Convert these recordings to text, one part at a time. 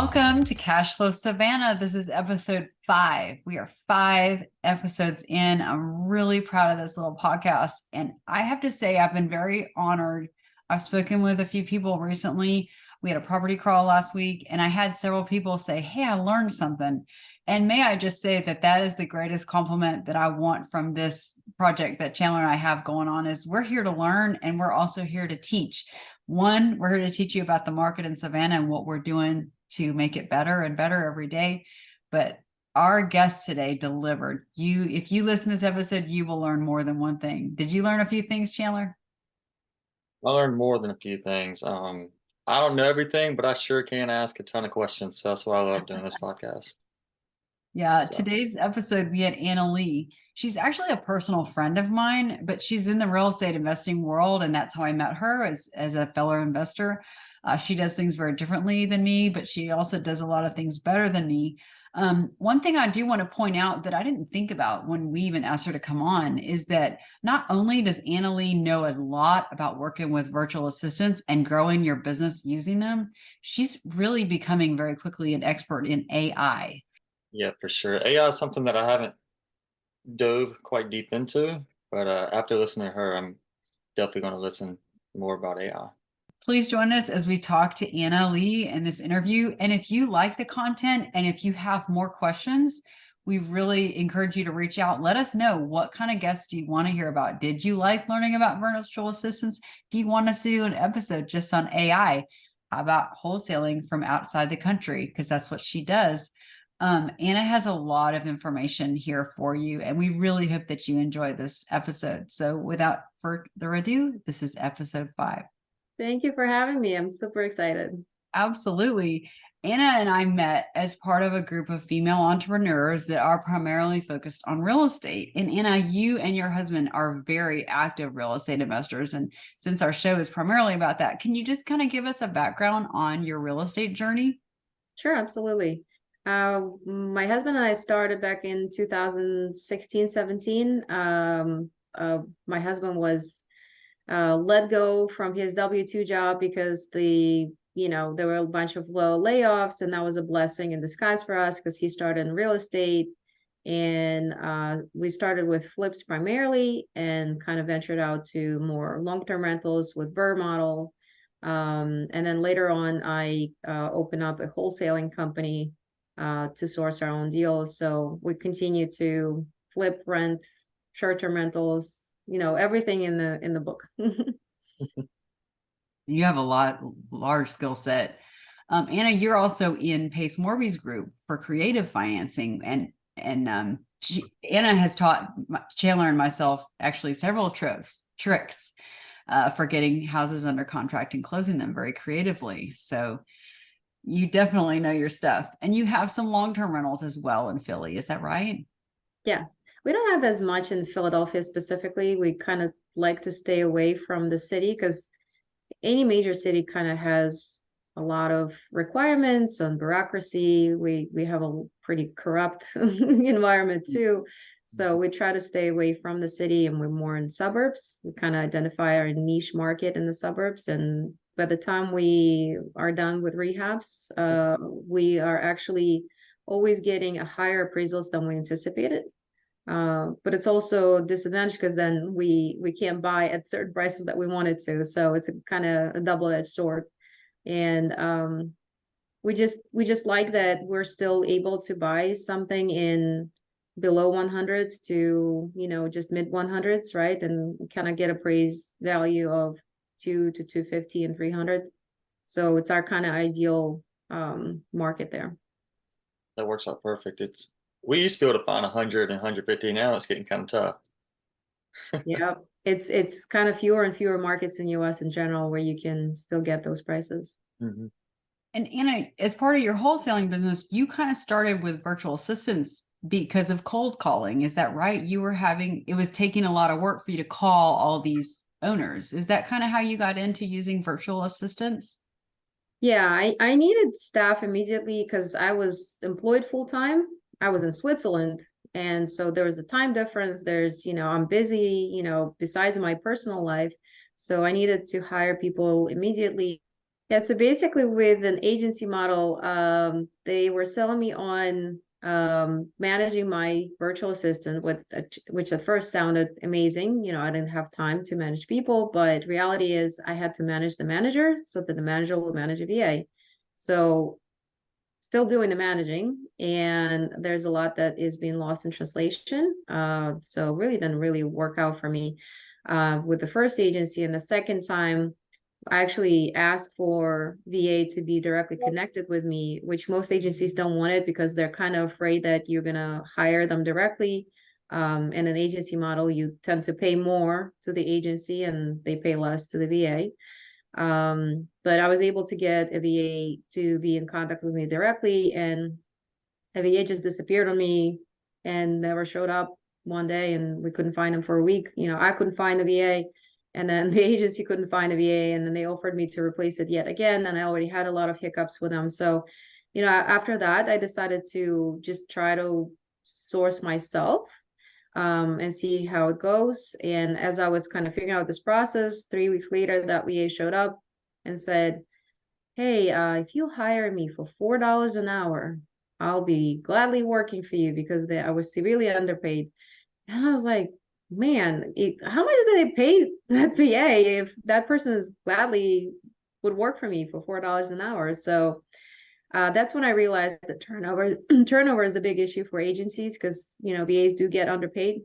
Welcome to Cash Flow Savannah. This is episode 5. We are 5 episodes in. I'm really proud of this little podcast. And I have to say, I've been very honored. I've spoken with a few people recently. We had a property crawl last week, and I had several people say, hey, I learned something. And may I just say that that is the greatest compliment that I want from this project that Chandler and I have going on is we're here to learn, and we're also here to teach. One, we're here to teach you about the market in Savannah and what we're doing to make it better and better every day. But our guest today delivered. If you listen to this episode, you will learn more than one thing. Did you learn a few things, Chandler? I learned more than a few things. I don't know everything, but I sure can ask a ton of questions. So that's why I love doing this podcast. Yeah, So today's episode, we had Anna Lee. She's actually a personal friend of mine, but she's in the real estate investing world. And that's how I met her as a fellow investor. She does things very differently than me, but she also does a lot of things better than me. One thing I do want to point out that I didn't think about when we even asked her to come on is that not only does Anna Lee know a lot about working with virtual assistants and growing your business using them, she's really becoming very quickly an expert in AI. yeah, for sure. AI is something that I haven't dove quite deep into, but after listening to her, I'm definitely going to listen more about AI. Please join us as we talk to Anna Lee in this interview. And if you like the content and if you have more questions, we really encourage you to reach out. Let us know, what kind of guests do you want to hear about? Did you like learning about virtual assistants? Do you want us to do an episode just on AI? How about wholesaling from outside the country? Because that's what she does. Anna has a lot of information here for you, and we really hope that you enjoy this episode. So without further ado, this is episode 5. Thank you for having me. I'm super excited. Absolutely. Anna and I met as part of a group of female entrepreneurs that are primarily focused on real estate. And Anna, you and your husband are very active real estate investors. And since our show is primarily about that, can you just kind of give us a background on your real estate journey? Sure, absolutely. My husband and I started back in 2016, 17. My husband was let go from his W-2 job because there were a bunch of layoffs, and that was a blessing in disguise for us because he started in real estate. And we started with flips primarily and kind of ventured out to more long-term rentals with Burr model. And then later on, I opened up a wholesaling company to source our own deals. So we continue to flip, rent, short-term rentals, everything in the book. You have large skill set. Anna, you're also in Pace Morby's group for creative financing, and Anna has taught Chandler and myself actually several tricks for getting houses under contract and closing them very creatively. So you definitely know your stuff, and you have some long-term rentals as well in Philly. Is that right? Yeah, we don't have as much in Philadelphia specifically. We kind of like to stay away from the city because any major city kind of has a lot of requirements on bureaucracy. We have a pretty corrupt environment too. So we try to stay away from the city, and we're more in suburbs. We kind of identify our niche market in the suburbs. And by the time we are done with rehabs, we are actually always getting a higher appraisals than we anticipated. But it's also a disadvantage because then we can't buy at certain prices that we wanted to. So it's a kind of a double-edged sword. And we just like that we're still able to buy something in below 100s to just mid 100s, right? And kind of get appraised value of 2 to 250 and 300. So it's our kind of ideal market there. That works out perfect. We used to be able to find 100 and 150. Now it's getting kind of tough. Yeah, it's kind of fewer and fewer markets in US in general where you can still get those prices. Mm-hmm. And Anna, as part of your wholesaling business, you kind of started with virtual assistants because of cold calling. Is that right? It was taking a lot of work for you to call all these owners. Is that kind of how you got into using virtual assistants? Yeah, I needed staff immediately because I was employed full time. I was in Switzerland. And so there was a time difference. I'm busy, besides my personal life. So I needed to hire people immediately. Yeah, so basically with an agency model, they were selling me on managing my virtual assistant, which at first sounded amazing. You know, I didn't have time to manage people, but reality is I had to manage the manager so that the manager will manage a VA. So still doing the managing, and there's a lot that is being lost in translation. So really didn't really work out for me with the first agency. And the second time, I actually asked for VA to be directly connected with me, which most agencies don't want it because they're kind of afraid that you're gonna hire them directly. In an agency model, you tend to pay more to the agency and they pay less to the VA. But I was able to get a VA to be in contact with me directly, and a VA just disappeared on me and never showed up one day, and we couldn't find him for a week. You know, I couldn't find a VA, and then the agency couldn't find a VA, and then they offered me to replace it yet again, and I already had a lot of hiccups with them. So, you know, after that, I decided to just try to source myself and see how it goes. And as I was kind of figuring out this process, 3 weeks later, that VA showed up and said, "Hey, if you hire me for $4 an hour, I'll be gladly working for you because I was severely underpaid." And I was like, man, how much do they pay that VA if that person is gladly would work for me for $4 an hour? So that's when I realized that turnover is a big issue for agencies because, you know, VAs do get underpaid.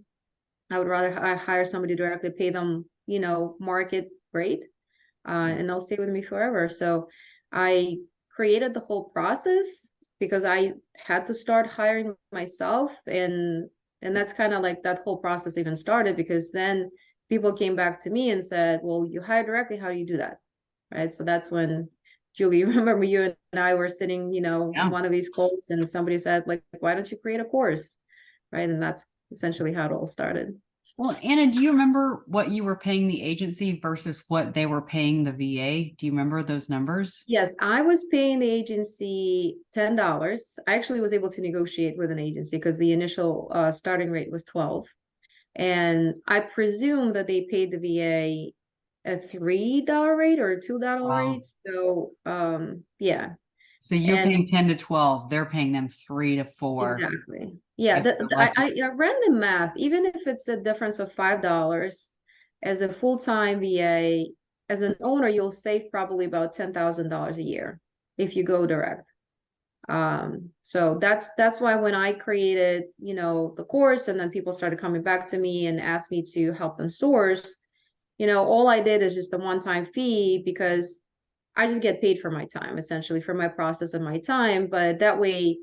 I would rather hire somebody directly, pay them, you know, market rate, and they'll stay with me forever. So I created the whole process because I had to start hiring myself, and that's kind of like that whole process even started because then people came back to me and said, "Well, you hire directly. How do you do that?" Right. So that's when, Julie, you remember you and I were sitting, you know, in Yeah. one of these calls, and somebody said, like, "Why don't you create a course?" Right. And that's essentially how it all started. Well, Anna, do you remember what you were paying the agency versus what they were paying the VA? Do you remember those numbers? Yes, I was paying the agency $10. I actually was able to negotiate with an agency because the initial starting rate was 12. And I presume that they paid the VA a $3 rate or a $2 Wow. rate. So yeah. So you're And paying 10 to 12, they're paying them 3 to 4. exactly. Yeah, If they're lucky. I ran the math. Even if it's a difference of $5 as a full-time VA, as an owner, you'll save probably about $10,000 a year if you go direct. So that's why when I created, you know, the course, and then people started coming back to me and asked me to help them source, you know, all I did is just a one-time fee because I just get paid for my time, essentially for my process and my time. But that way,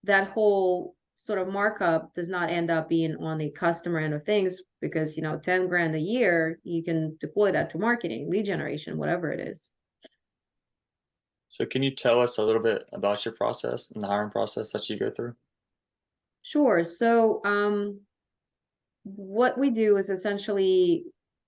that whole sort of markup does not end up being on the customer end of things because, you know, 10 grand a year, you can deploy that to marketing, lead generation, whatever it is. So can you tell us a little bit about your process and the hiring process that you go through? Sure. So, what we do is essentially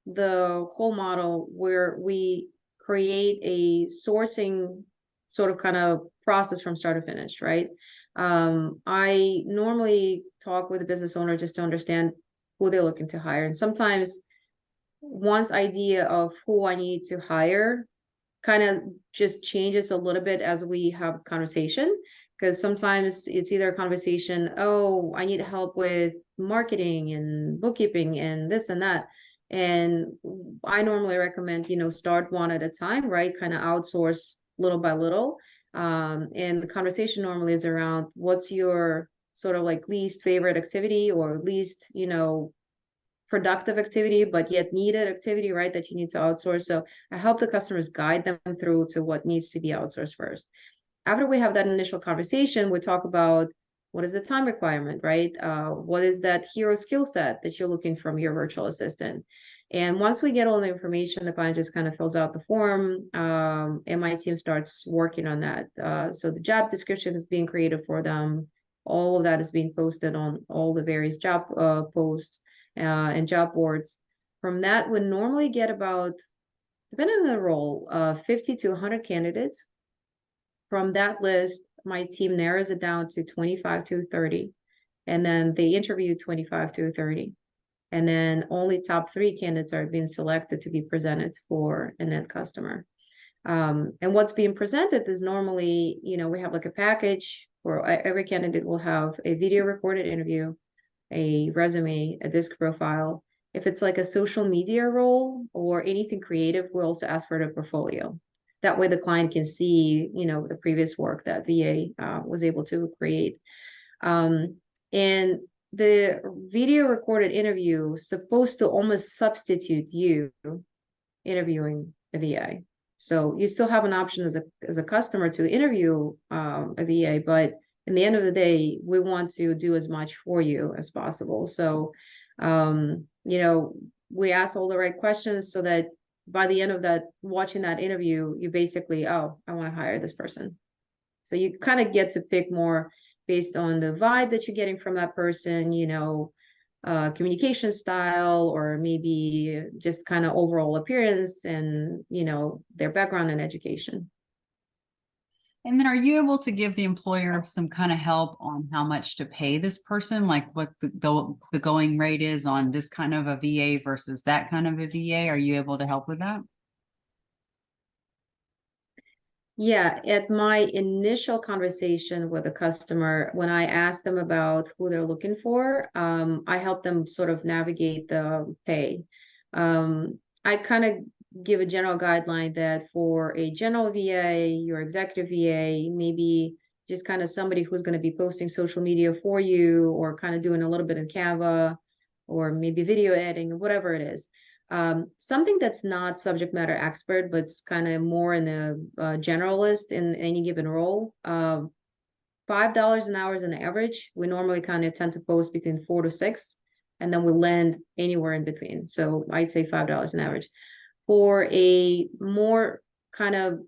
the whole model where we create a sourcing sort of kind of process from start to finish, right? I normally talk with a business owner just to understand who they're looking to hire. And sometimes one's idea of who I need to hire kind of just changes a little bit as we have a conversation. Because sometimes it's either a conversation, "Oh, I need help with marketing and bookkeeping and this and that." And I normally recommend, you know, start one at a time, right? Kind of outsource little by little. And the conversation normally is around what's your sort of like least favorite activity or least, you know, productive activity, but yet needed activity, right? That you need to outsource. So I help the customers guide them through to what needs to be outsourced first. After we have that initial conversation, we talk about what is the time requirement, right? What is that hero skill set that you're looking from your virtual assistant? And once we get all the information, the client just kind of fills out the form, and my team starts working on that. So the job description is being created for them. All of that is being posted on all the various job posts and job boards. From that, we normally get about, depending on the role, 50 to 100 candidates. From that list, my team narrows it down to 25 to 30, and then they interview 25 to 30. And then only top 3 candidates are being selected to be presented for an end customer. And what's being presented is normally, we have like a package where every candidate will have a video recorded interview, a resume, a disc profile. If it's like a social media role or anything creative, we'll also ask for the portfolio. That way the client can see, the previous work that VA was able to create. And the video recorded interview is supposed to almost substitute you interviewing a VA. So you still have an option as a customer to interview a VA, but in the end of the day, we want to do as much for you as possible. So, we ask all the right questions so that by the end of watching that interview, you basically, oh, I want to hire this person. So you kind of get to pick more based on the vibe that you're getting from that person, communication style, or maybe just kind of overall appearance and, their background and education. And then are you able to give the employer some kind of help on how much to pay this person? Like what the going rate is on this kind of a VA versus that kind of a VA? Are you able to help with that? Yeah, at my initial conversation with a customer, when I asked them about who they're looking for, I helped them sort of navigate the pay. I kind of give a general guideline that for a general VA, your executive VA, maybe just kind of somebody who's going to be posting social media for you or kind of doing a little bit in Canva or maybe video editing, whatever it is. Something that's not subject matter expert, but it's kind of more in the generalist in any given role. $5 an hour is an average. We normally kind of tend to post between 4 to 6, and then we land anywhere in between. So I'd say $5 an average. For a more kind of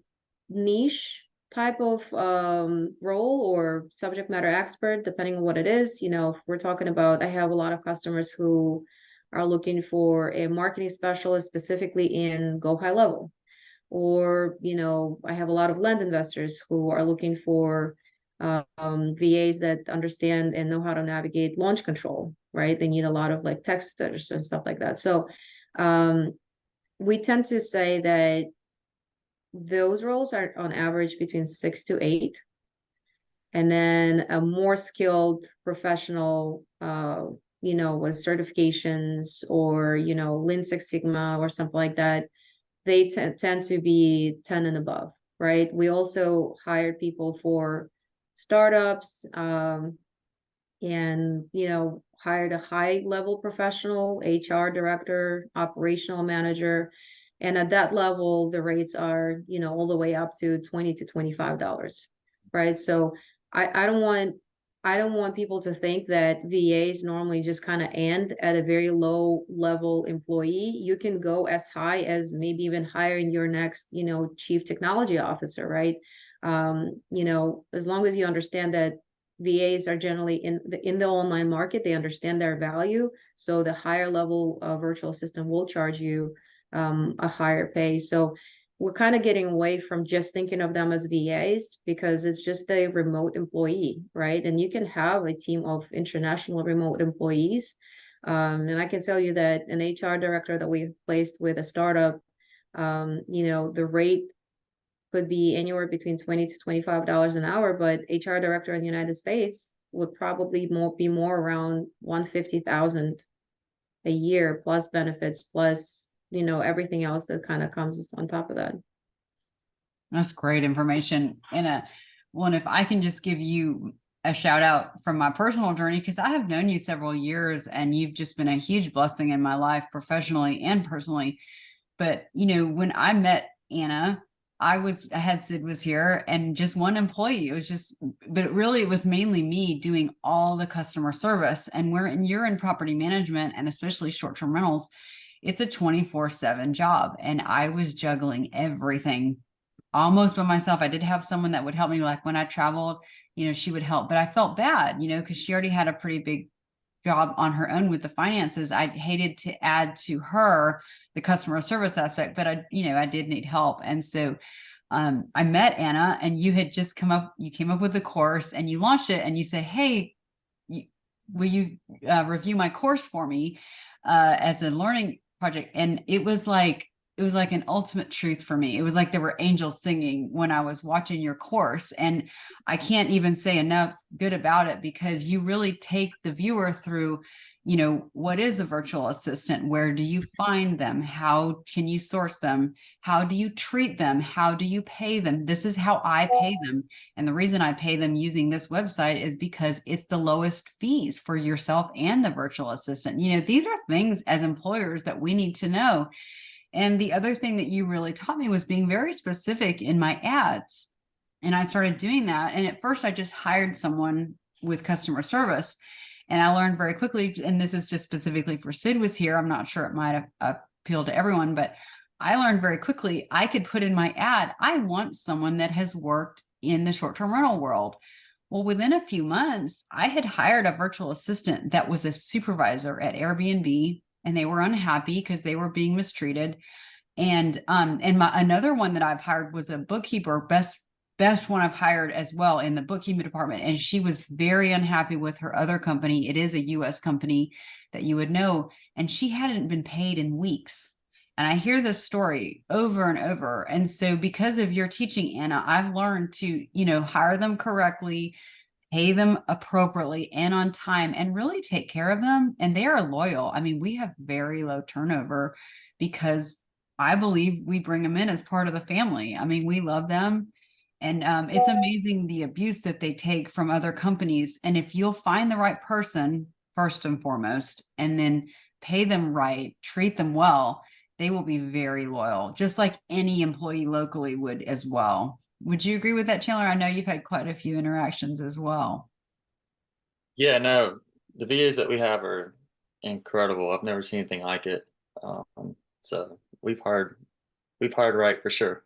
niche type of role or subject matter expert, depending on what it is, if we're talking about, I have a lot of customers who are looking for a marketing specialist specifically in Go High Level. Or, I have a lot of land investors who are looking for VAs that understand and know how to navigate launch control, right? They need a lot of like texters and stuff like that. So we tend to say that those roles are on average between 6 to 8. And then a more skilled professional with certifications or, Lean Six Sigma or something like that, they tend to be 10 and above, right? We also hired people for startups and, hired a high level professional, HR director, operational manager. And at that level, the rates are, all the way up to $20 to $25, right? So I don't want people to think that VAs normally just kind of end at a very low level employee. You can go as high as maybe even hiring your next, chief technology officer, right? As long as you understand that VAs are generally in the online market, they understand their value. So the higher level virtual assistant will charge you a higher pay. So we're kind of getting away from just thinking of them as VAs because it's just a remote employee, right? And you can have a team of international remote employees. And I can tell you that an HR director that we've placed with a startup, the rate could be anywhere between $20 to $25 an hour, but HR director in the United States would probably be more around $150,000 a year plus benefits plus everything else that kind of comes on top of that. That's great information. And if I can just give you a shout out from my personal journey, because I have known you several years and you've just been a huge blessing in my life professionally and personally. But, when I met Anna, I had Sid was here and just one employee. It was but it was mainly me doing all the customer service. And you're in property management and especially short-term rentals. It's a 24/7 job. And I was juggling everything almost by myself. I did have someone that would help me, like when I traveled, she would help, but I felt bad, because she already had a pretty big job on her own with the finances. I hated to add to her the customer service aspect, but I did need help. And so I met Anna and you came up with the course and you launched it and you said, hey, will you review my course for me as a learning project? And it was was like an ultimate truth for me. It was like there were angels singing when I was watching your course. And I can't even say enough good about it, because you really take the viewer through, you know, what is a virtual assistant? Where do you find them? How can you source them? How do you treat them? How do you pay them? This is how I pay them. And the reason I pay them using this website is because it's the lowest fees for yourself and the virtual assistant. You know, these are things as employers that we need to know. And the other thing that you really taught me was being very specific in my ads. And I started doing that. And at first I just hired someone with customer service. And I learned very quickly, and this is just specifically for Sid was here, I'm not sure it might appeal to everyone, but I learned very quickly I could put in my ad, I want someone that has worked in the short-term rental world. Well, within a few months, I had hired a virtual assistant that was a supervisor at Airbnb, and they were unhappy because they were being mistreated. And another one that I've hired was a bookkeeper, best one I've hired as well in the bookkeeping department. And she was very unhappy with her other company. It is a US company that you would know. And she hadn't been paid in weeks. And I hear this story over and over. And so because of your teaching, Anna, I've learned to, you know, hire them correctly, pay them appropriately and on time, and really take care of them. And they are loyal. I mean, we have very low turnover because I believe we bring them in as part of the family. I mean, we love them. And it's amazing the abuse that they take from other companies. And if you'll find the right person, first and foremost, and then pay them right, treat them well, they will be very loyal, just like any employee locally would as well. Would you agree with that, Chandler? I know you've had quite a few interactions as well. Yeah, no, the VAs that we have are incredible. I've never seen anything like it. So we've hired right for sure.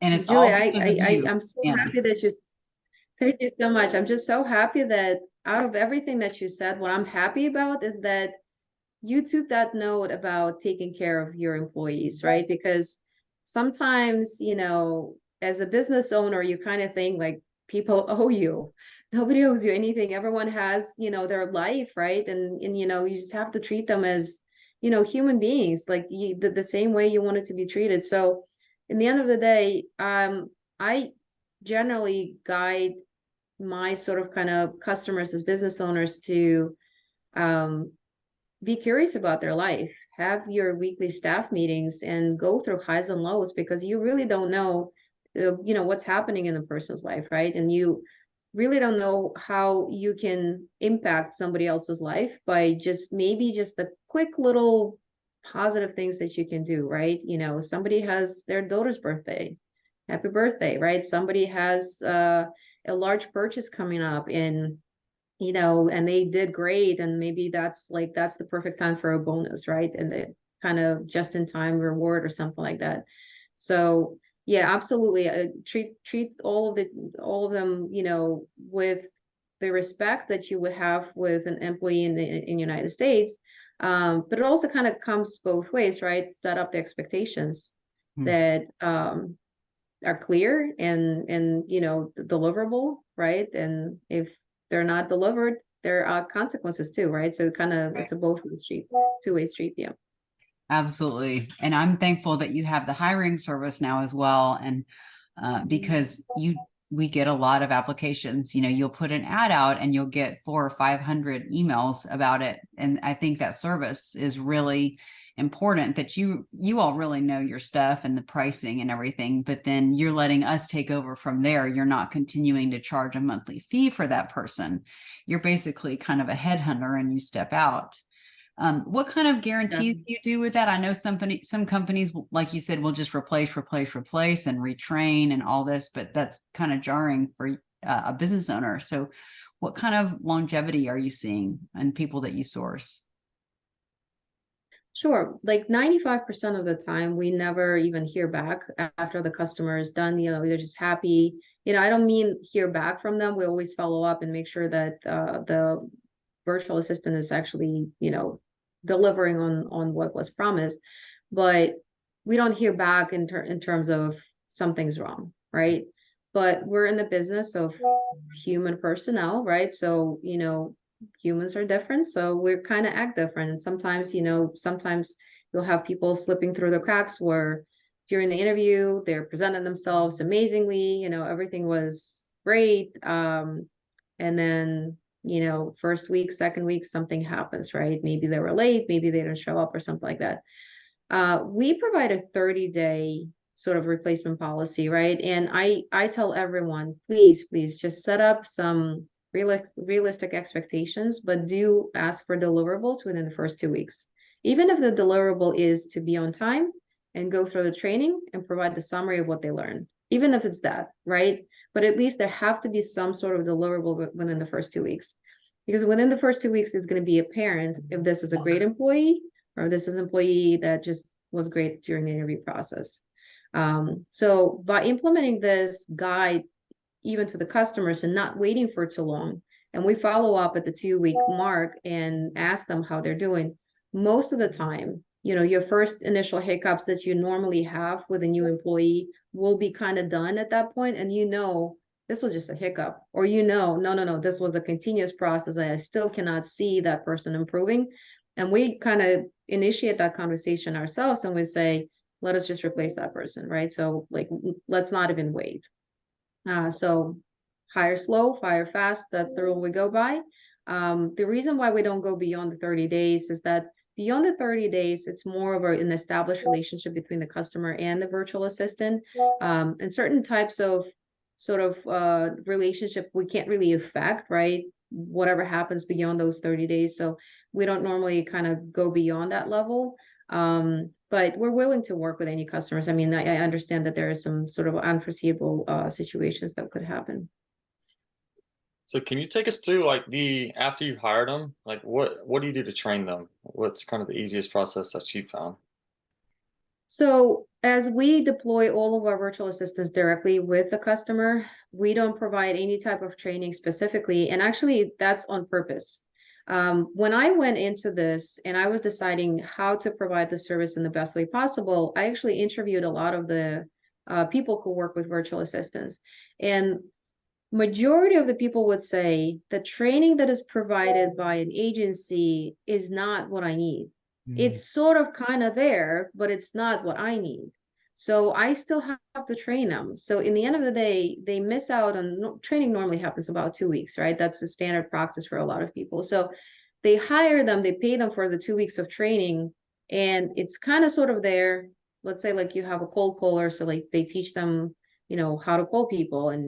And it's Julie, all because of you, I'm so Anna. happy that you, thank you so much. I'm just so happy that out of everything that you said, what I'm happy about is that you took that note about taking care of your employees, right? Because sometimes, you know, as a business owner, you kind of think like people owe you. Nobody owes you anything. Everyone has, you know, their life, right? And you know, you just have to treat them as, you know, human beings, like the same way you want it to be treated. So in the end of the day, I generally guide my sort of kind of customers as business owners to um, be curious about their life, have your weekly staff meetings and go through highs and lows, because you really don't know, you know, what's happening in the person's life, right? And you really don't know how you can impact somebody else's life by just maybe just the quick little positive things that you can do, right? You know, somebody has their daughter's birthday, happy birthday, right? Somebody has a large purchase coming up in, you know, and they did great, and maybe that's the perfect time for a bonus, right? And the kind of just in time reward or something like that. So yeah, absolutely. Treat all of them, you know, with the respect that you would have with an employee in United States. But it also kind of comes both ways, right? Set up the expectations that are clear and you know, deliverable, right? And if they're not delivered, there are consequences too, right? So kind of it's a both-way street, two-way street. Yeah. Absolutely. And I'm thankful that you have the hiring service now as well. And because we get a lot of applications, you know, you'll put an ad out and you'll get 400 or 500 emails about it. And I think that service is really important, that you all really know your stuff and the pricing and everything, but then you're letting us take over from there. You're not continuing to charge a monthly fee for that person. You're basically kind of a headhunter and you step out. What kind of guarantees do you do with that? I know some companies, like you said, will just replace and retrain and all this, but that's kind of jarring for a business owner. So what kind of longevity are you seeing in people that you source? Sure. Like 95% of the time, we never even hear back after the customer is done. You know, they're just happy. You know, I don't mean hear back from them. We always follow up and make sure that the virtual assistant is actually, you know, delivering on what was promised. But we don't hear back in terms of something's wrong, right? But we're in the business of human personnel, right? So, you know, humans are different, so we're kind of act different. And sometimes, you know, sometimes you'll have people slipping through the cracks where during the interview, they're presenting themselves amazingly, everything was great. And then, first week, second week, something happens, right? Maybe they were late, maybe they didn't show up or something like that. We provide a 30-day sort of replacement policy, right? And I tell everyone, please just set up some realistic expectations, but do ask for deliverables within the first 2 weeks. Even if the deliverable is to be on time and go through the training and provide the summary of what they learned, even if it's that, right? But at least there have to be some sort of deliverable within the first 2 weeks. Because within the first 2 weeks, it's going to be apparent if this is a great employee or this is an employee that just was great during the interview process. So by implementing this guide even to the customers and not waiting for too long, and we follow up at the 2-week mark and ask them how they're doing, most of the time, your first initial hiccups that you normally have with a new employee will be kind of done at that point, and this was just a hiccup, or no, this was a continuous process. I still cannot see that person improving. And we kind of initiate that conversation ourselves and we say, let us just replace that person, right? So like, let's not even wait. So hire slow, fire fast, that's the rule we go by. The reason why we don't go beyond the 30 days is that beyond the 30 days, it's more of an established relationship between the customer and the virtual assistant. And certain types of sort of relationship we can't really affect, right? Whatever happens beyond those 30 days. So we don't normally kind of go beyond that level. But we're willing to work with any customers. I mean, I understand that there are some sort of unforeseeable situations that could happen. So can you take us through like after you hired them, like what do you do to train them? What's kind of the easiest process that you found? So as we deploy all of our virtual assistants directly with the customer, we don't provide any type of training specifically. And actually that's on purpose. When I went into this and I was deciding how to provide the service in the best way possible, I actually interviewed a lot of the people who work with virtual assistants. And majority of the people would say the training that is provided by an agency is not what I need. It's sort of kind of there, but it's not what I need. So I still have to train them. So in the end of the day, they miss out on training. Normally happens about 2 weeks, right? That's the standard practice for a lot of people. So they hire them, they pay them for the 2 weeks of training, and it's kind of sort of there. Let's say like you have a cold caller, so like they teach them how to call people and,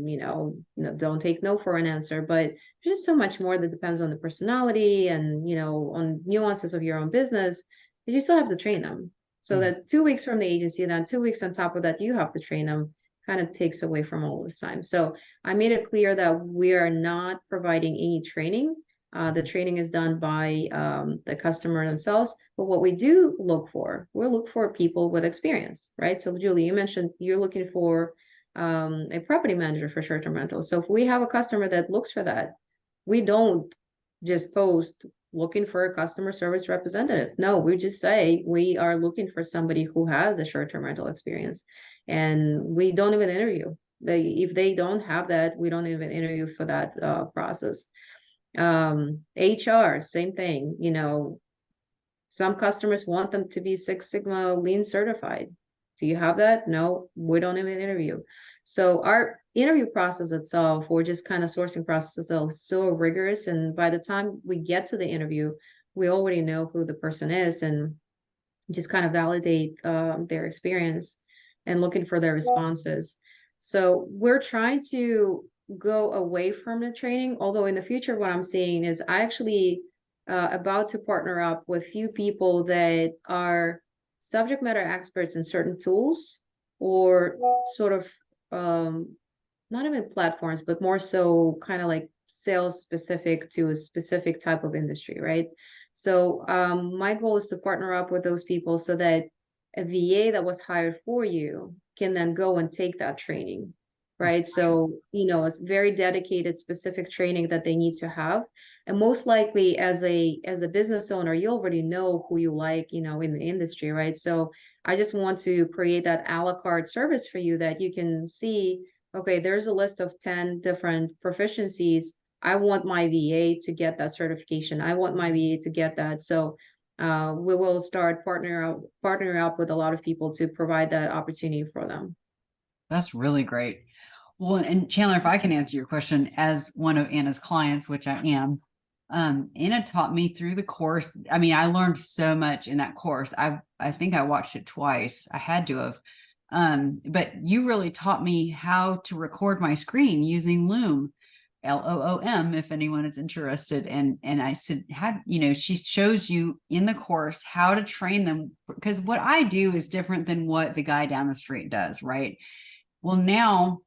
don't take no for an answer, but there's just so much more that depends on the personality and, on nuances of your own business that you still have to train them. So that 2 weeks from the agency, and then 2 weeks on top of that, you have to train them, kind of takes away from all this time. So I made it clear that we are not providing any training. The training is done by the customer themselves. But what we do look for, we'll look for people with experience, right? So Julie, you mentioned you're looking for a property manager for short-term rentals. So if we have a customer that looks for that, we don't just post looking for a customer service representative. No, we just say we are looking for somebody who has a short-term rental experience, and we don't even interview. If they don't have that, we don't even interview for that process. HR, same thing. Some customers want them to be Six Sigma Lean certified. Do you have that? No, we don't even interview. So our interview process itself, or just kind of sourcing process itself, is so rigorous. And by the time we get to the interview, we already know who the person is and just kind of validate their experience and looking for their responses. So we're trying to go away from the training. Although in the future, what I'm seeing is I actually about to partner up with few people that are subject matter experts in certain tools, or sort of not even platforms, but more so kind of like sales specific to a specific type of industry, right? So my goal is to partner up with those people so that a VA that was hired for you can then go and take that training, right? So, it's very dedicated, specific training that they need to have. And most likely as a business owner, you already know who you like, in the industry, right? So I just want to create that a la carte service for you that you can see, okay, there's a list of 10 different proficiencies. I want my VA to get that certification. I want my VA to get that. So we will start partnering up with a lot of people to provide that opportunity for them. That's really great. Well, and Chandler, if I can answer your question as one of Anna's clients, which I am, Anna taught me through the course. I mean, I learned so much in that course. I think I watched it twice. I had to have. But you really taught me how to record my screen using Loom, Loom, if anyone is interested. And I said, how, you know, she shows you in the course how to train them, because what I do is different than what the guy down the street does, right? Well, now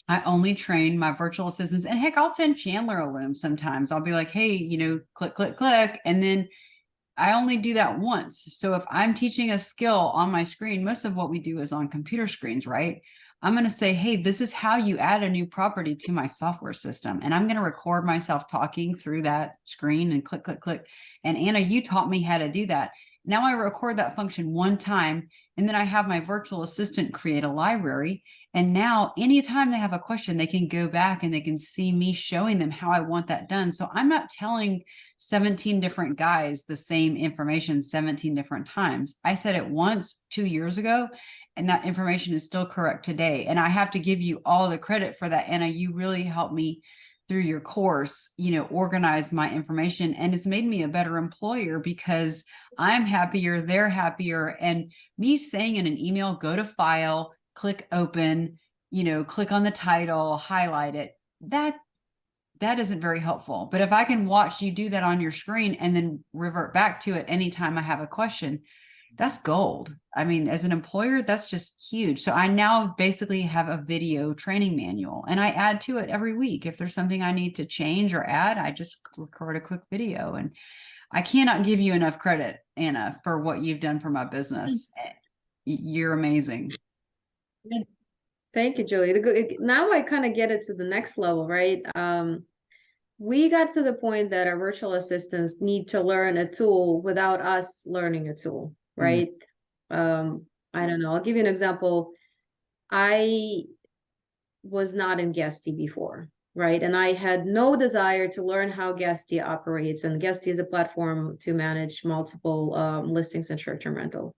I only train my virtual assistants, and heck, I'll send Chandler a Loom sometimes. I'll be like, hey, you know, click, click, click. And then I only do that once. So if I'm teaching a skill on my screen, most of what we do is on computer screens, right? I'm going to say, hey, this is how you add a new property to my software system. And I'm going to record myself talking through that screen and click, click, click. And Anna, you taught me how to do that. Now I record that function one time, and then I have my virtual assistant create a library. And now anytime they have a question, they can go back and they can see me showing them how I want that done. So I'm not telling 17 different guys the same information 17 different times. I said it once 2 years ago, and that information is still correct today. And I have to give you all the credit for that, Anna. You really helped me through your course, you know, organize my information, and it's made me a better employer because I'm happier, they're happier. And me saying in an email, go to file, click open, you know, click on the title, highlight it, that isn't very helpful. But if I can watch you do that on your screen and then revert back to it anytime I have a question, that's gold. I mean, as an employer, that's just huge. So I now basically have a video training manual, and I add to it every week. If there's something I need to change or add, I just record a quick video. And I cannot give you enough credit, Anna, for what you've done for my business. You're amazing. Thank you, Julie. Now I kind of get it to the next level, right? We got to the point that our virtual assistants need to learn a tool without us learning a tool, right? I don't know. I'll give you an example. I was not in Guesty before, right? And I had no desire to learn how Guesty operates. And Guesty is a platform to manage multiple listings and short-term rental.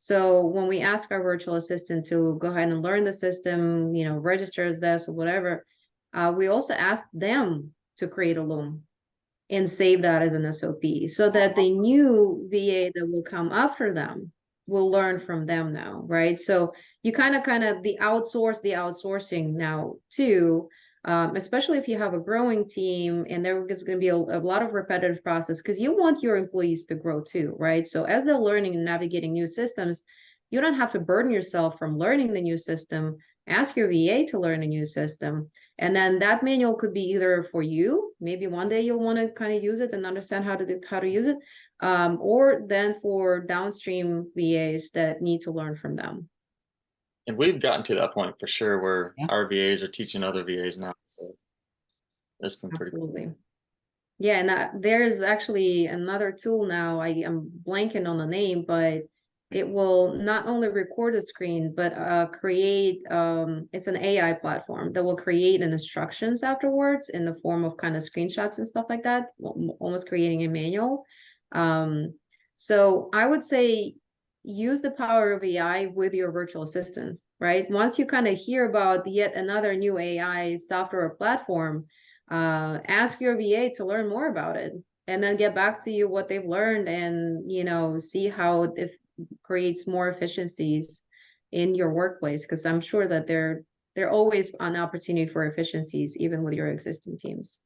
So when we ask our virtual assistant to go ahead and learn the system, you know, register as this or whatever, we also asked them to create a Loom and save that as an SOP so that the new VA that will come after them will learn from them now, right? So you kind of the outsourcing now too, especially if you have a growing team and there is going to be a lot of repetitive process because you want your employees to grow too, right? So as they're learning and navigating new systems, you don't have to burden yourself from learning the new system. Ask your VA to learn a new system. And then that manual could be either for you, maybe one day you'll want to kind of use it and understand how to use it, or then for downstream VAs that need to learn from them. And we've gotten to that point for sure where Yeah. our VAs are teaching other VAs now. So that's been pretty Absolutely. cool. Yeah, and there's actually another tool now. I am blanking on the name, but it will not only record a screen, but create, it's an AI platform that will create an instructions afterwards in the form of kind of screenshots and stuff like that, almost creating a manual. So I would say use the power of AI with your virtual assistants, right? Once you kind of hear about yet another new AI software or platform, ask your VA to learn more about it and then get back to you what they've learned and, you know, see how it creates more efficiencies in your workplace. Because I'm sure that they're always an opportunity for efficiencies, even with your existing teams.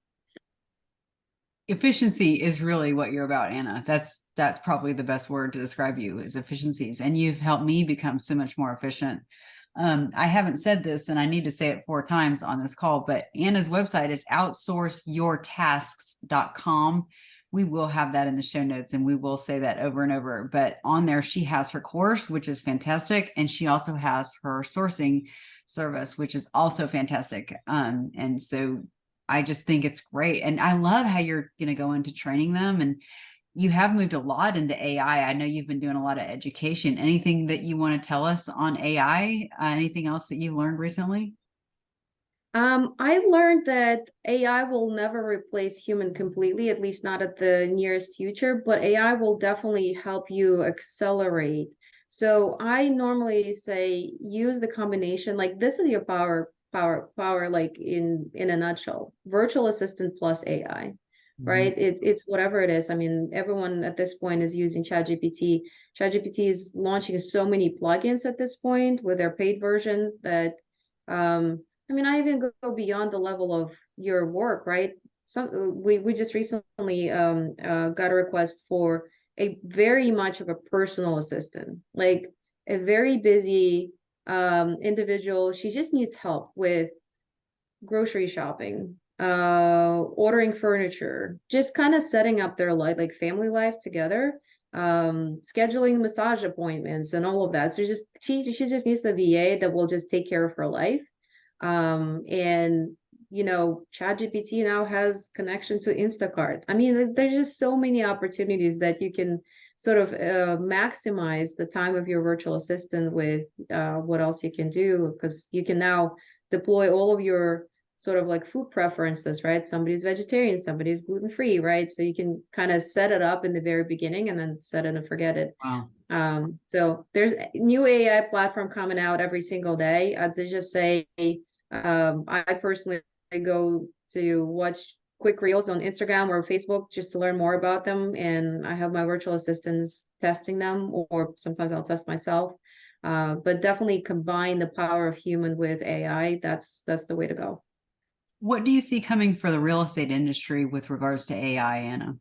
Efficiency is really what you're about, Anna. That's probably the best word to describe you, is efficiencies. And you've helped me become so much more efficient. I haven't said this, and I need to say it 4 times on this call, but Anna's website is outsourceyourtasks.com. We will have that in the show notes, and we will say that over and over. But on there, she has her course, which is fantastic. And she also has her sourcing service, which is also fantastic. And so I just think it's great. And I love how you're going to go into training them. And you have moved a lot into AI. I know you've been doing a lot of education. Anything that you want to tell us on AI? Anything else that you learned recently? I learned that AI will never replace human completely, at least not at the nearest future, but AI will definitely help you accelerate. So I normally say use the combination, like this is your power, like in a nutshell, virtual assistant plus AI, Mhm. right? It's whatever it is. I mean, everyone at this point is using ChatGPT. ChatGPT is launching so many plugins at this point with their paid version that I mean, I even go beyond the level of your work, right? We just recently got a request for a very much of a personal assistant, like a very busy individual. She just needs help with grocery shopping, ordering furniture, just kind of setting up their life, like family life together, scheduling massage appointments and all of that. So just she just needs a VA that will just take care of her life. And ChatGPT now has connection to Instacart. I mean, there's just so many opportunities that you can sort of maximize the time of your virtual assistant with what else you can do, because you can now deploy all of your sort of like food preferences, right? Somebody's vegetarian, somebody's gluten-free, right? So you can kind of set it up in the very beginning and then set it and forget it. Wow. So there's a new AI platform coming out every single day. I'd just say, I personally go to watch quick reels on Instagram or Facebook just to learn more about them. And I have my virtual assistants testing them, or sometimes I'll test myself. But definitely combine the power of human with AI. That's the way to go. What do you see coming for the real estate industry with regards to AI, Anna?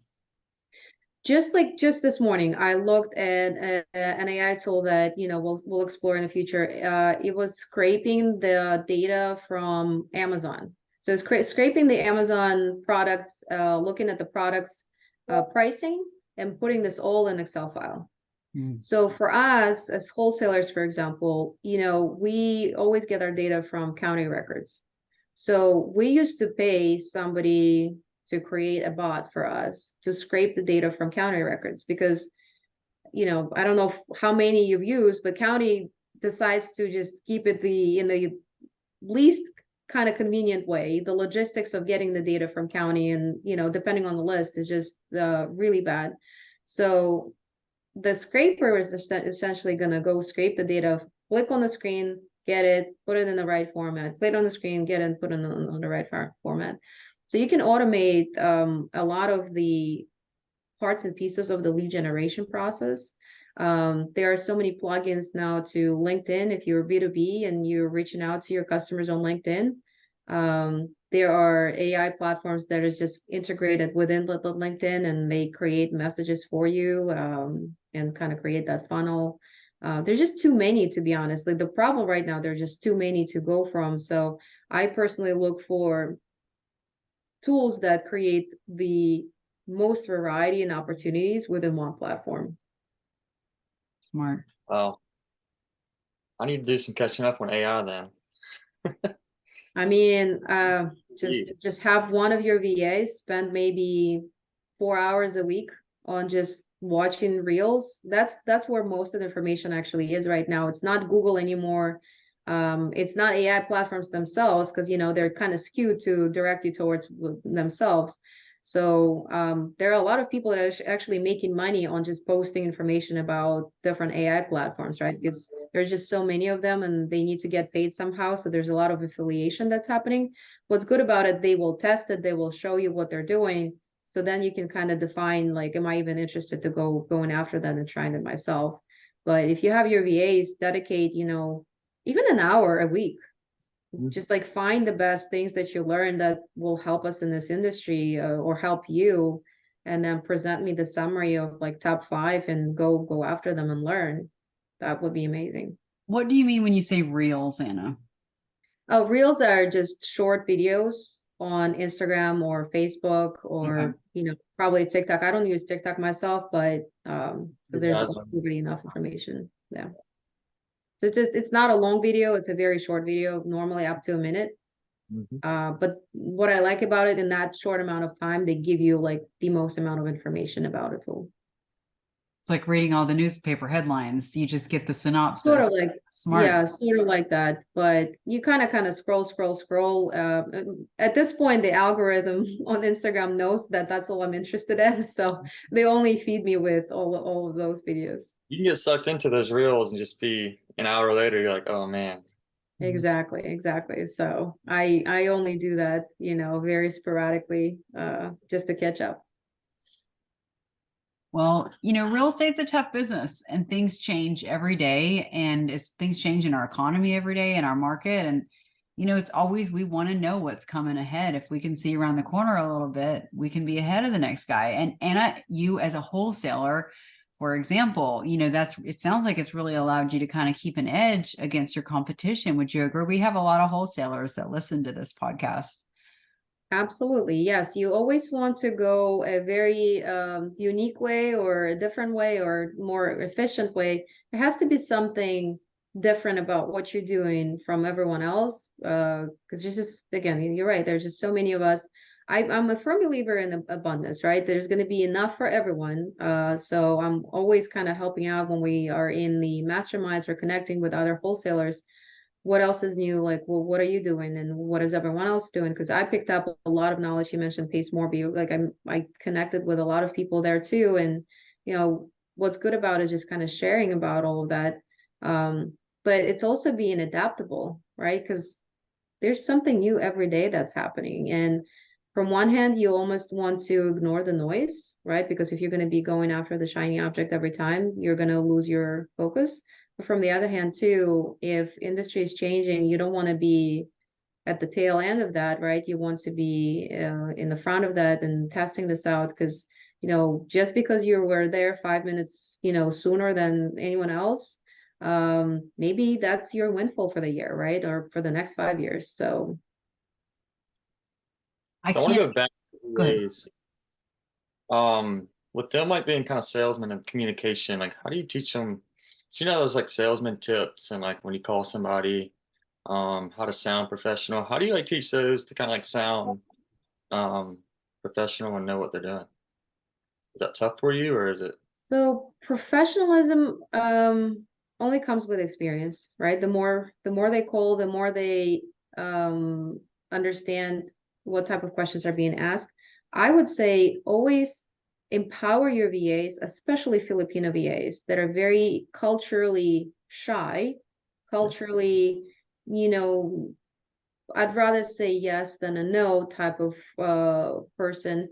Just this morning, I looked at an AI tool that we'll explore in the future. It was scraping the data from Amazon. So it's scraping the Amazon products, looking at the products pricing, and putting this all in Excel file. Mm. So for us as wholesalers, for example, we always get our data from county records. So we used to pay somebody to create a bot for us to scrape the data from county records because, I don't know how many you've used, but county decides to just keep it in the least kind of convenient way. The logistics of getting the data from county and, depending on the list is just really bad. So the scraper is essentially going to go scrape the data, click on the screen, get it, put it in the right format, click on the screen, get it, put it on the right format. So you can automate a lot of the parts and pieces of the lead generation process. There are so many plugins now to LinkedIn. If you're B2B and you're reaching out to your customers on LinkedIn, there are AI platforms that is just integrated within the LinkedIn, and they create messages for you and kind of create that funnel. There's just too many, to be honest. Like the problem right now, there's just too many to go from. So I personally look for tools that create the most variety and opportunities within one platform. Smart. Well, I need to do some catching up on AI then. I mean, Yeah. just have one of your VAs spend maybe 4 hours a week on just watching reels. That's where most of the information actually is right now. It's not Google anymore. It's not AI platforms themselves because they're kind of skewed to direct you towards themselves. So there are a lot of people that are actually making money on just posting information about different AI platforms, right? Because there's just so many of them and they need to get paid somehow. So there's a lot of affiliation that's happening. What's good about it, they will test it, they will show you what they're doing. So then you can kind of define, like, am I even interested to going after that and trying it myself? But if you have your VAs dedicate, even an hour a week, just like find the best things that you learn that will help us in this industry or help you, and then present me the summary of like top 5 and go after them and learn. That would be amazing. What do you mean when you say reels, Anna? Oh, reels are just short videos on Instagram or Facebook Okay. or probably TikTok. I don't use TikTok myself, but because there's Guys, already enough information. Yeah. So it's not a long video, it's a very short video, normally up to a minute. mhm. But what I like about it, in that short amount of time, they give you like the most amount of information about a tool. It's like reading all the newspaper headlines. You just get the synopsis. Sort of like, Smart. yeah, sort of like that. But you kind of scroll. At this point, the algorithm on Instagram knows that that's all I'm interested in, so they only feed me with all of those videos. You can get sucked into those reels and just be an hour later, you're like, oh man. Exactly. So I only do that, very sporadically, just to catch up. Well, real estate's a tough business and things change every day. And as things change in our economy every day in our market. And, it's always, we want to know what's coming ahead. If we can see around the corner a little bit, we can be ahead of the next guy. And Anna, you as a wholesaler, for example, it sounds like it's really allowed you to kind of keep an edge against your competition. Would you agree? We have a lot of wholesalers that listen to this podcast. Absolutely. Yes. You always want to go a very unique way or a different way or more efficient way. There has to be something different about what you're doing from everyone else. Because there's just, again, you're right. There's just so many of us. I'm a firm believer in abundance, right? There's going to be enough for everyone. So I'm always kind of helping out when we are in the masterminds or connecting with other wholesalers. What else is new? Like, well, what are you doing and what is everyone else doing? Because I picked up a lot of knowledge. You mentioned Pace Morby, like I connected with a lot of people there too. And what's good about it is just kind of sharing about all of that. But it's also being adaptable, right? Because there's something new every day that's happening. And from one hand, you almost want to ignore the noise, right? Because if you're going to be going after the shiny object every time, you're going to lose your focus. But from the other hand, too, if industry is changing, you don't want to be at the tail end of that, right? You want to be in the front of that and testing this out because, just because you were there 5 minutes, sooner than anyone else, maybe that's your windfall for the year, right? Or for the next 5 years. So So I want to go back to Go ahead. ways. With them like being kind of salesmen and communication, like how do you teach them? So those like salesman tips and like when you call somebody, how to sound professional. How do you like teach those to kind of like sound professional and know what they're doing? Is that tough for you or is it? So professionalism only comes with experience, right? The more they call, the more they understand what type of questions are being asked. I would say always empower your VAs, especially Filipino VAs that are very culturally shy, culturally, you know, I'd rather say yes than a no type of person.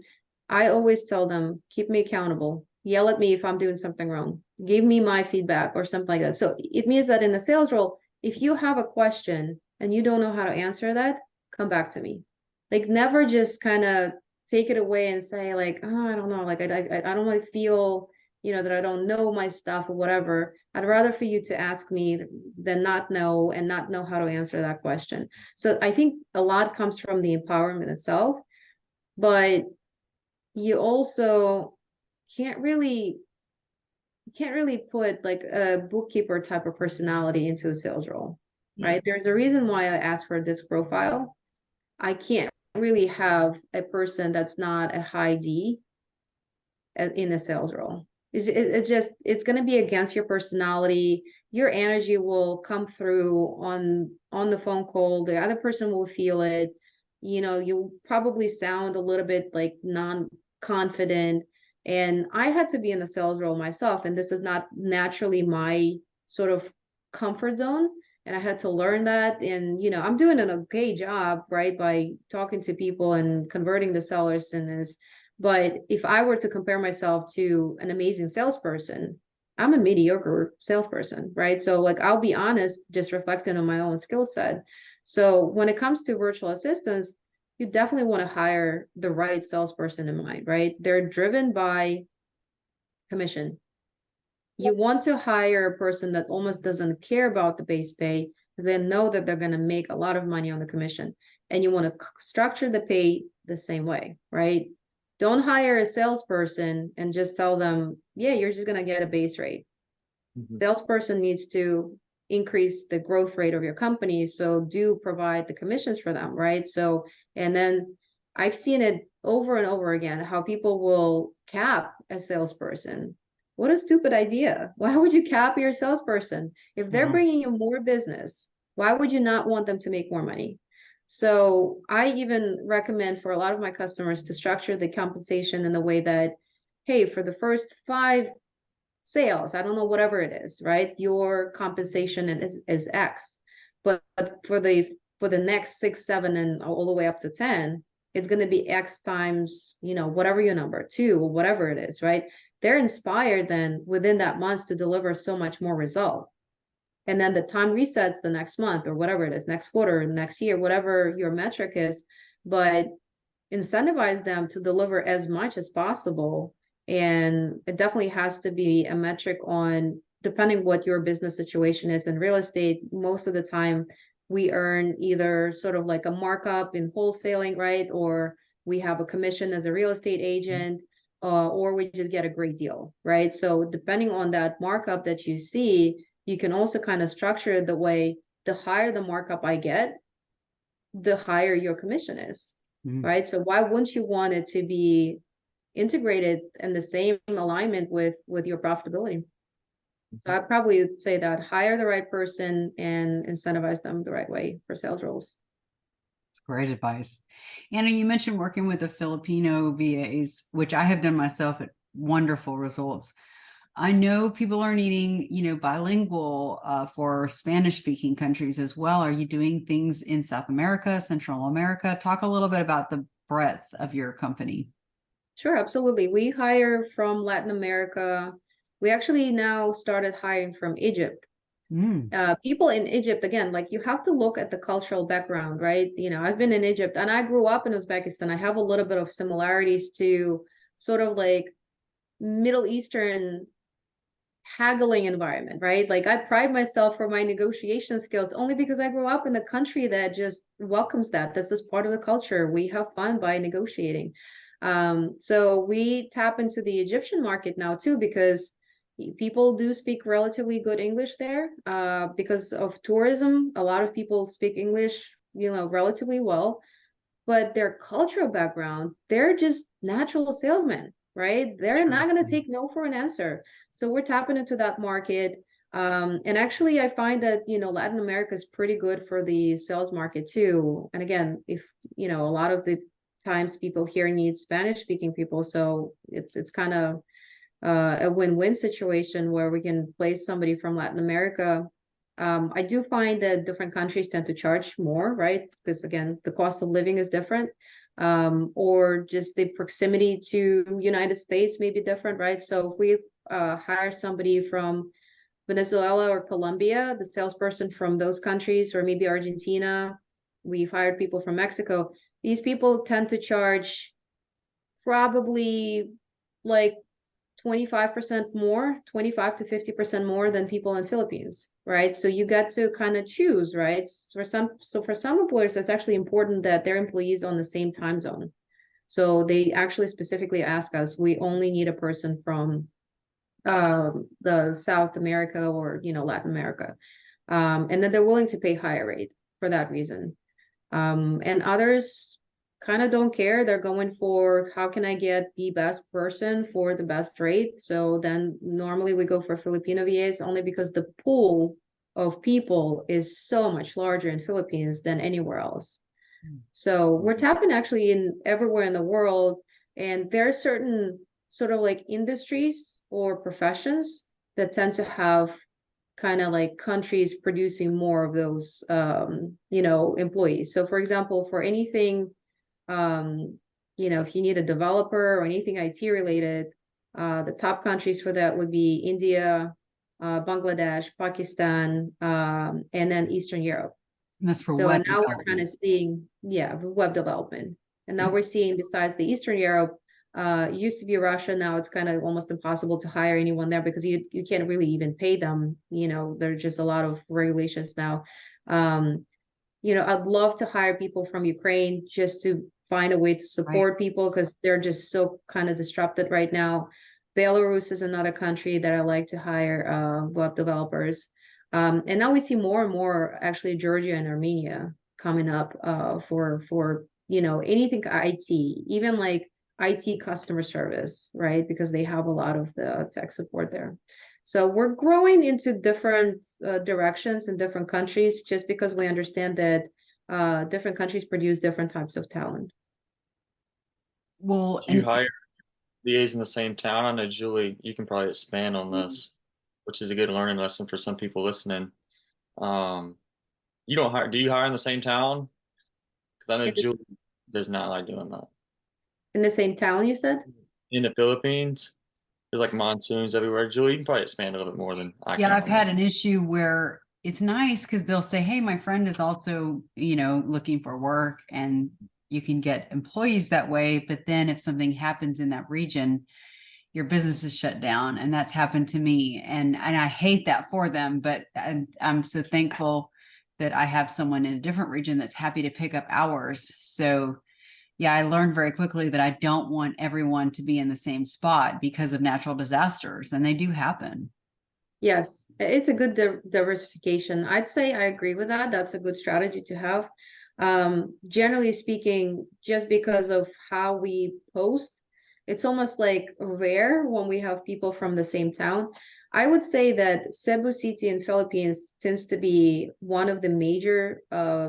I always tell them, keep me accountable. Yell at me if I'm doing something wrong. Give me my feedback or something like that. So it means that in a sales role, if you have a question and you don't know how to answer that, come back to me. Like never just kind of take it away and say like, oh, I don't know, like I don't really feel, that I don't know my stuff or whatever. I'd rather for you to ask me than not know and not know how to answer that question. So I think a lot comes from the empowerment itself, but you also can't really put like a bookkeeper type of personality into a sales role, right? There's a reason why I asked for a disc profile. I can't really have a person that's not a high D in a sales role. It's going to be against your personality. Your energy will come through on the phone call. The other person will feel it. You'll probably sound a little bit like non-confident. And I had to be in a sales role myself, and this is not naturally my sort of comfort zone. And I had to learn that. And I'm doing an okay job, right, by talking to people and converting the sellers in this. But if I were to compare myself to an amazing salesperson, I'm a mediocre salesperson, right? So like I'll be honest, just reflecting on my own skill set. So when it comes to virtual assistants, you definitely want to hire the right salesperson in mind, right? They're driven by commission. You want to hire a person that almost doesn't care about the base pay because they know that they're going to make a lot of money on the commission. And you want to structure the pay the same way, right? Don't hire a salesperson and just tell them, yeah, you're just going to get a base rate. Salesperson needs to increase the growth rate of your company. So do provide the commissions for them, right? So, and then I've seen it over and over again, how people will cap a salesperson What a stupid idea. Why would you cap your salesperson? If they're bringing you more business, why would you not want them to make more money? So I even recommend for a lot of my customers to structure the compensation in the way that, hey, for the first 5 sales, I don't know, whatever it is, right? Your compensation is X. But for the next 6, 7, and all the way up to 10, it's going to be X times, whatever your number, 2, or whatever it is, right? They're inspired then within that month to deliver so much more result. And then the time resets the next month or whatever it is, next quarter, next year, whatever your metric is, but incentivize them to deliver as much as possible. And it definitely has to be a metric on, depending what your business situation is. In real estate, most of the time we earn either sort of like a markup in wholesaling, right? Or we have a commission as a real estate agent, or we just get a great deal, right? So depending on that markup that you see, you can also kind of structure it the way, the higher the markup I get, the higher your commission is, right? So why wouldn't you want it to be integrated in the same alignment with your profitability? So I'd probably say that hire the right person and incentivize them the right way for sales roles. It's great advice. Anna, you mentioned working with the Filipino VAs, which I have done myself at wonderful results. I know people are needing, bilingual for Spanish-speaking countries as well. Are you doing things in South America, Central America? Talk a little bit about the breadth of your company. Sure, absolutely. We hire from Latin America. We actually now started hiring from Egypt. People in Egypt, again, like you have to look at the cultural background, right? I've been in Egypt and I grew up in Uzbekistan. I have a little bit of similarities to sort of like Middle Eastern haggling environment, right? Like I pride myself for my negotiation skills only because I grew up in a country that just welcomes that. This is part of the culture. We have fun by negotiating. So we tap into the Egyptian market now too, because people do speak relatively good English there. Because of tourism, a lot of people speak English, relatively well, but their cultural background, they're just natural salesmen, right? They're not going to take no for an answer. So we're tapping into that market. And actually, I find that, Latin America is pretty good for the sales market too. And again, if, a lot of the times people here need Spanish speaking people. So it's kind of a win-win situation where we can place somebody from Latin America. I do find that different countries tend to charge more, right? Because again, the cost of living is different, or just the proximity to United States may be different, right? So if we hire somebody from Venezuela or Colombia, the salesperson from those countries, or maybe Argentina, we've hired people from Mexico. These people tend to charge probably like 25% more, 25 to 50% more than people in Philippines, right? So you get to kind of choose, right? For some employers, it's actually important that their employees on the same time zone. So they actually specifically ask us, we only need a person from the South America or, Latin America. And then they're willing to pay higher rate for that reason. And others kind of don't care. They're going for how can I get the best person for the best rate. So then normally we go for Filipino VAs only because the pool of people is so much larger in Philippines than anywhere else. So we're tapping actually in everywhere in the world. And there are certain sort of like industries or professions that tend to have kind of like countries producing more of those, employees. So for example, for anything, if you need a developer or anything IT related, the top countries for that would be India, Bangladesh, Pakistan, and then Eastern Europe. And that's for So web now we're kind of seeing, web development. And now we're seeing besides the Eastern Europe, used to be Russia. Now it's kind of almost impossible to hire anyone there because you can't really even pay them. There's just a lot of regulations now. I'd love to hire people from Ukraine just to find a way to support people because they're just so kind of disrupted right now. Belarus is another country that I like to hire web developers. And now we see more and more actually Georgia and Armenia coming up for anything IT, even like IT customer service, right? Because they have a lot of the tech support there. So we're growing into different directions in different countries just because we understand that different countries produce different types of talent. Well, Do you and hire VAs in the same town? I know Julie, you can probably expand on this, which is a good learning lesson for some people listening. Um, you don't hire, do you hire in the same town? Because I know In the, Julie does not like doing that. in the same town, you said? In the Philippines, there's like monsoons everywhere. Julie, you can probably expand a little bit more than I yeah, can I've on had an this. issue where it's nice because they'll say, hey, my friend is also, looking for work, and you can get employees that way. But then if something happens in that region, your business is shut down. And that's happened to me. And I hate that for them, but I'm so thankful that I have someone in a different region that's happy to pick up hours. So yeah, I learned very quickly that I don't want everyone to be in the same spot because of natural disasters, and they do happen. Yes, it's a good diversification. I'd say I agree with that. That's a good strategy to have. Generally speaking, just because of how we post, it's almost like rare when we have people from the same town. I would say that Cebu City in Philippines tends to be one of the major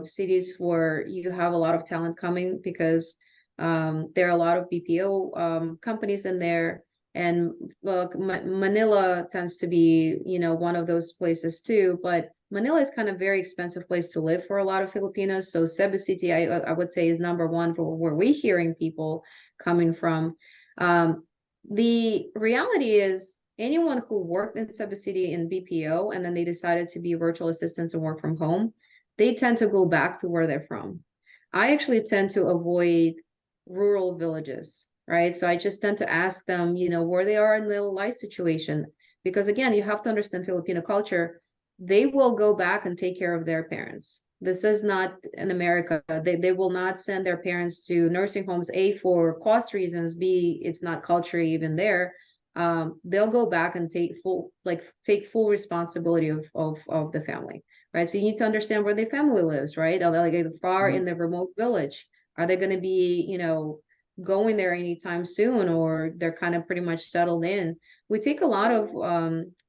cities where you have a lot of talent coming because there are a lot of BPO companies in there, and well, Manila tends to be, one of those places too. But Manila is kind of very expensive place to live for a lot of Filipinos. So Cebu City, I would say, is number one for where we're hearing people coming from. The reality is, anyone who worked in Cebu City in BPO and then they decided to be virtual assistants and work from home, they tend to go back to where they're from. I actually tend to avoid rural villages, right? So I just tend to ask them, where they are in their life situation. Because again, you have to understand Filipino culture. They will go back and take care of their parents. This is not in America. They will not send their parents to nursing homes, A, for cost reasons, B, it's not culture even there. They'll go back and take full responsibility of the family, right? So you need to understand where their family lives, right? Are they like far in the remote village? Are they going to be, going there anytime soon, or they're kind of pretty much settled in? We take a lot of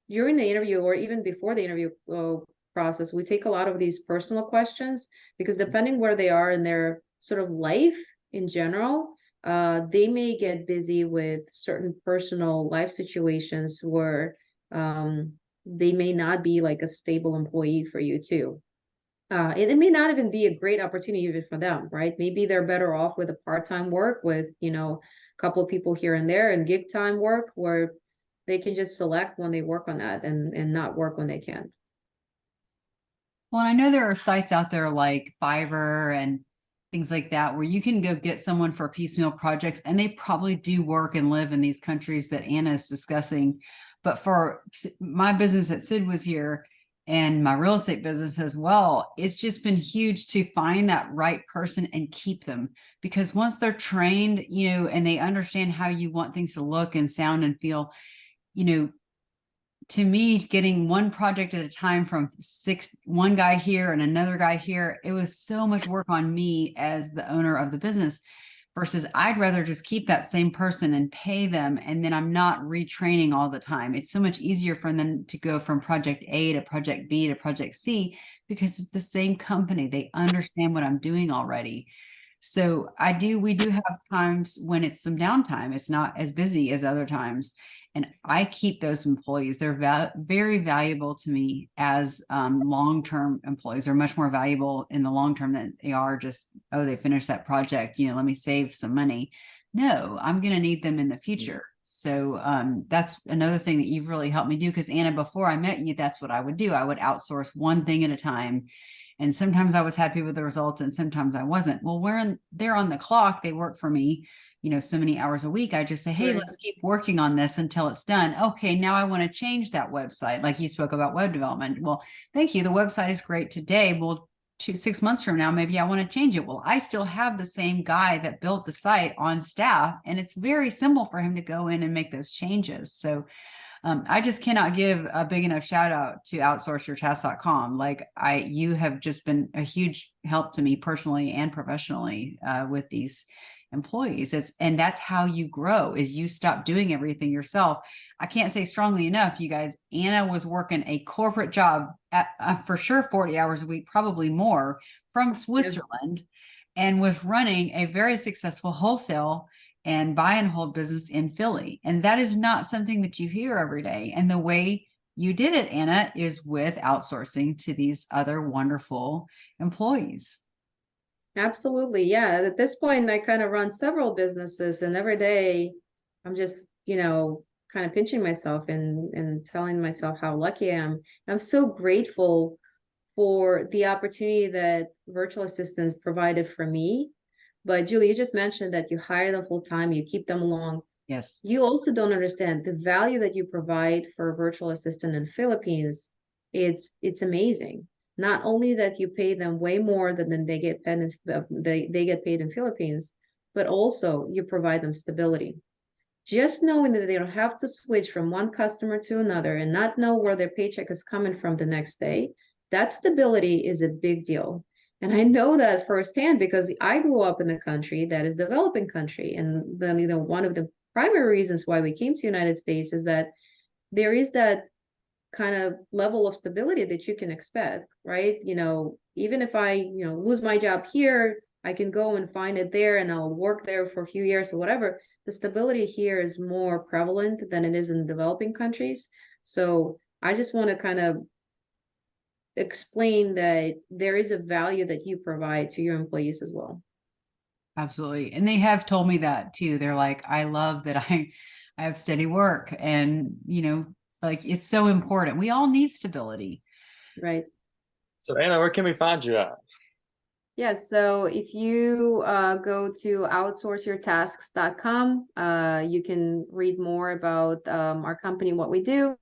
during the interview or even before the interview process, we take a lot of these personal questions because depending where they are in their sort of life in general, they may get busy with certain personal life situations where they may not be like a stable employee for you too. It may not even be a great opportunity even for them, right? Maybe they're better off with a part-time work with, a couple of people here and there, and gig time work where they can just select when they work on that and not work when they can't. Well, I know there are sites out there like Fiverr and things like that where you can go get someone for piecemeal projects, and they probably do work and live in these countries that Anna is discussing. But for my business that Sid was here, and my real estate business as well, it's just been huge to find that right person and keep them, because once they're trained, and they understand how you want things to look and sound and feel, you know, to me, getting one project at a time from one guy here and another guy here, it was so much work on me as the owner of the business, versus I'd rather just keep that same person and pay them. And then I'm not retraining all the time. It's so much easier for them to go from project A to project B to project C because it's the same company. They understand what I'm doing already. So we do have times when it's some downtime. It's not as busy as other times. And I keep those employees. They're very valuable to me as long-term employees. They're much more valuable in the long term than they are just, oh, they finished that project, let me save some money. No, I'm going to need them in the future. So that's another thing that you've really helped me do. Because Anna, before I met you, that's what I would do. I would outsource one thing at a time. And sometimes I was happy with the results and sometimes I wasn't. Well, they're on the clock, they work for me, so many hours a week. I just say, hey, Right. let's keep working on this until it's done. Okay, now I want to change that website. Like you spoke about web development. Well, thank you. The website is great today. Well, 6 months from now, maybe I want to change it. Well, I still have the same guy that built the site on staff, and it's very simple for him to go in and make those changes. So I just cannot give a big enough shout out to outsourceyourtask.com. Like you have just been a huge help to me personally and professionally with these employees. And that's how you grow, is you stop doing everything yourself. I can't say strongly enough, you guys, Anna was working a corporate job at for sure 40 hours a week, probably more, from Switzerland, and was running a very successful wholesale and buy and hold business in Philly. And that is not something that you hear every day. And the way you did it, Anna, is with outsourcing to these other wonderful employees. Absolutely. Yeah. At this point, I kind of run several businesses, and every day I'm just, kind of pinching myself and telling myself how lucky I am. I'm so grateful for the opportunity that virtual assistants provided for me. But Julie, you just mentioned that you hire them full time, you keep them along. Yes. You also don't understand the value that you provide for a virtual assistant in Philippines. It's amazing. Not only that you pay them way more than they get paid they get paid in Philippines, but also you provide them stability. Just knowing that they don't have to switch from one customer to another and not know where their paycheck is coming from the next day, that stability is a big deal. And I know that firsthand because I grew up in a country that is a developing country. And then, one of the primary reasons why we came to the United States is that there is that kind of level of stability that you can expect, right? Even if I, lose my job here, I can go and find it there and I'll work there for a few years or whatever. The stability here is more prevalent than it is in developing countries. So I just want to kind of explain that there is a value that you provide to your employees as well. Absolutely. And they have told me that too. They're like, I love that I have steady work, and, like, it's so important. We all need stability. Right. So Anna, where can we find you at? Yes, so if you go to outsourceyourtasks.com, you can read more about our company, what we do.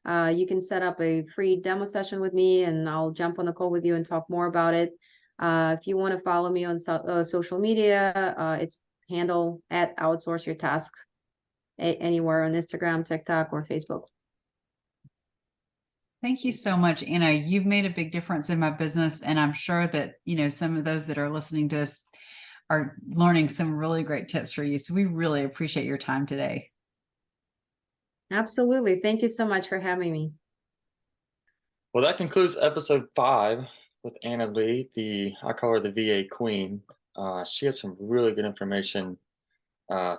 You can set up a free demo session with me and I'll jump on the call with you and talk more about it. If you want to follow me on social media, it's handle at outsourceyourtasks anywhere on Instagram, TikTok, or Facebook. Thank you so much, Anna. You've made a big difference in my business. And I'm sure that, some of those that are listening to this are learning some really great tips for you. So we really appreciate your time today. Absolutely. Thank you so much for having me. Well, that concludes episode 5 with Anna Lee. I call her the VA Queen. She had some really good information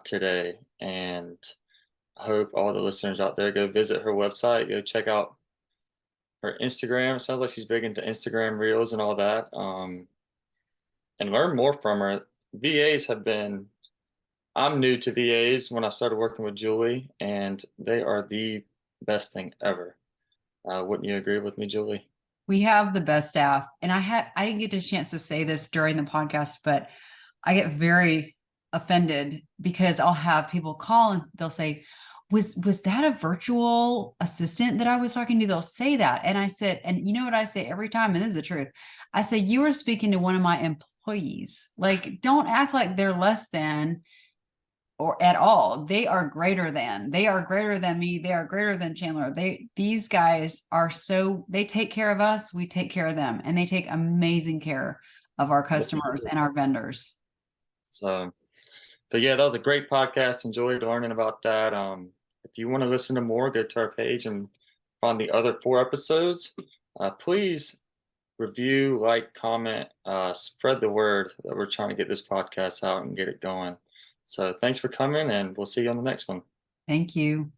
today, and I hope all the listeners out there go visit her website, go check out her Instagram. It sounds like she's big into Instagram reels and all that, and learn more from her. I'm new to VAs when I started working with Julie, and they are the best thing ever. Wouldn't you agree with me, Julie? We have the best staff. And I didn't get a chance to say this during the podcast, but I get very offended because I'll have people call and they'll say, was that a virtual assistant that I was talking to? They'll say that. And I said, and you know what I say every time, and this is the truth. I say, you are speaking to one of my employees. Like, don't act like they're less than or at all. They are greater than me. They are greater than Chandler. These guys are they take care of us. We take care of them, and they take amazing care of our customers and our vendors. So, but yeah, that was a great podcast. Enjoyed learning about that. If you want to listen to more, go to our page and find the other 4 episodes. Please review, like, comment, spread the word that we're trying to get this podcast out and get it going. So thanks for coming, and we'll see you on the next one. Thank you.